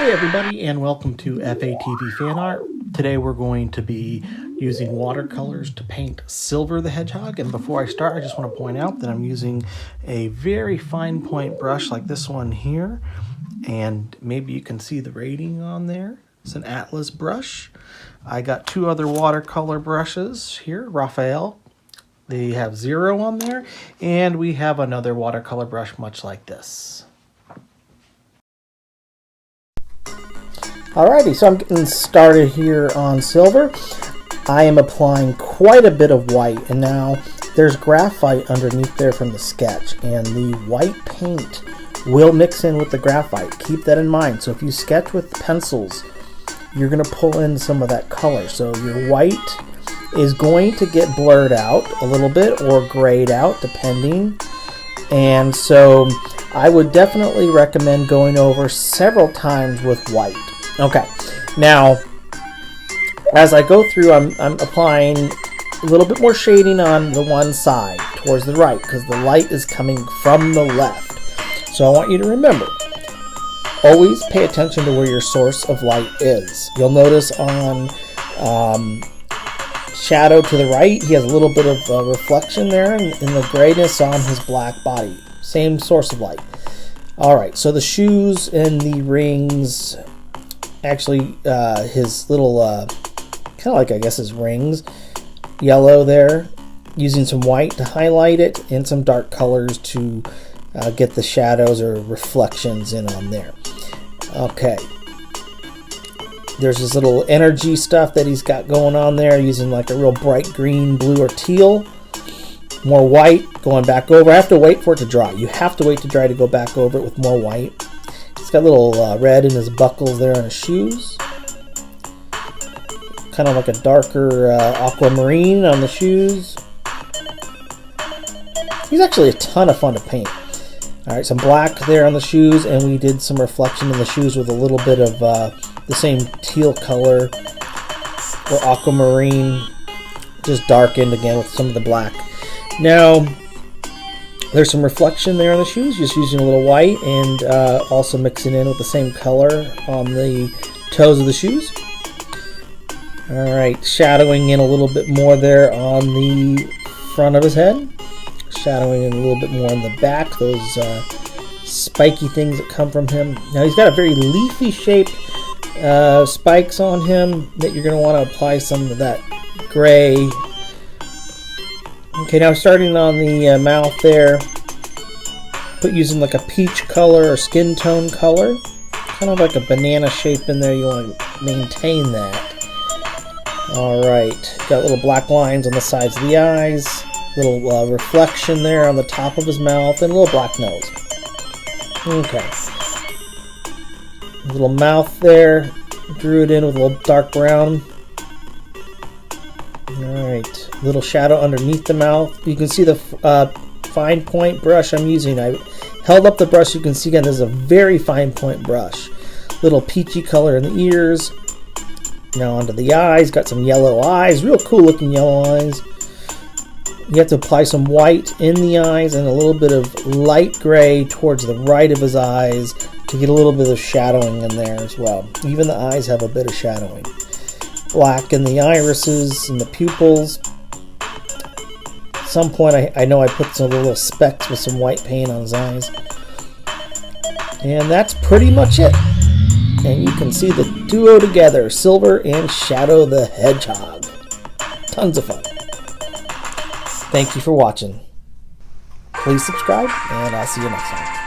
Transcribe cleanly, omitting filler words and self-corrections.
Hey everybody, and welcome to FATV Fan Art. Today we're going to be using watercolors to paint Silver the Hedgehog. And before I start, I just want to point out that I'm using a very fine point brush like this one here. And maybe you can see the rating on there. It's an Atlas brush. I got two other watercolor brushes here, Raphael. They have 0 on there. And we have another watercolor brush much like this. Alrighty, so I'm getting started here on silver. I am applying quite a bit of white, and now there's graphite underneath there from the sketch, and the white paint will mix in with the graphite. Keep that in mind. So if you sketch with pencils, you're going to pull in some of that color. So your white is going to get blurred out a little bit or grayed out depending. And so I would definitely recommend going over several times with white. Okay, now as I go through, I'm applying a little bit more shading on the one side towards the right because the light is coming from the left. So I want you to remember, always pay attention to where your source of light is. You'll notice on shadow to the right, he has a little bit of reflection there in the grayness on his black body. Same source of light. Alright, so the shoes and the rings, actually his little kind of like, I guess, his rings, yellow there, using some white to highlight it and some dark colors to get the shadows or reflections in on there. Okay, there's this little energy stuff that he's got going on there, using like a real bright green, blue, or teal. More white going back over. I have to wait for it to dry. You have to wait to dry to go back over it with more white. He's got a little red in his buckles there on his shoes. Kind of like a darker aquamarine on the shoes. He's actually a ton of fun to paint. Alright, some black there on the shoes, and we did some reflection in the shoes with a little bit of the same teal color or aquamarine, just darkened again with some of the black. Now, there's some reflection there on the shoes, just using a little white and also mixing in with the same color on the toes of the shoes. Alright, shadowing in a little bit more there on the front of his head. Shadowing in a little bit more on the back, those spiky things that come from him. Now he's got a very leafy shaped spikes on him that you're going to want to apply some of that gray. Okay, now starting on the mouth there, using like a peach color or skin tone color, kind of like a banana shape in there. You want to maintain that. Alright, got little black lines on the sides of the eyes, little reflection there on the top of his mouth, and a little black nose. Okay. Little mouth there, drew it in with a little dark brown. Alright, little shadow underneath the mouth. You can see the fine point brush I'm using. I held up the brush, you can see again, this is a very fine point brush. Little peachy color in the ears. Now onto the eyes, got some yellow eyes, real cool looking yellow eyes. You have to apply some white in the eyes and a little bit of light gray towards the right of his eyes to get a little bit of shadowing in there as well. Even the eyes have a bit of shadowing. Black in the irises and the pupils. At some point I know I put some little specks with some white paint on his eyes. And that's pretty much it. And you can see the duo together, Silver and Shadow the Hedgehog. Tons of fun. Thank you for watching. Please subscribe, and I'll see you next time.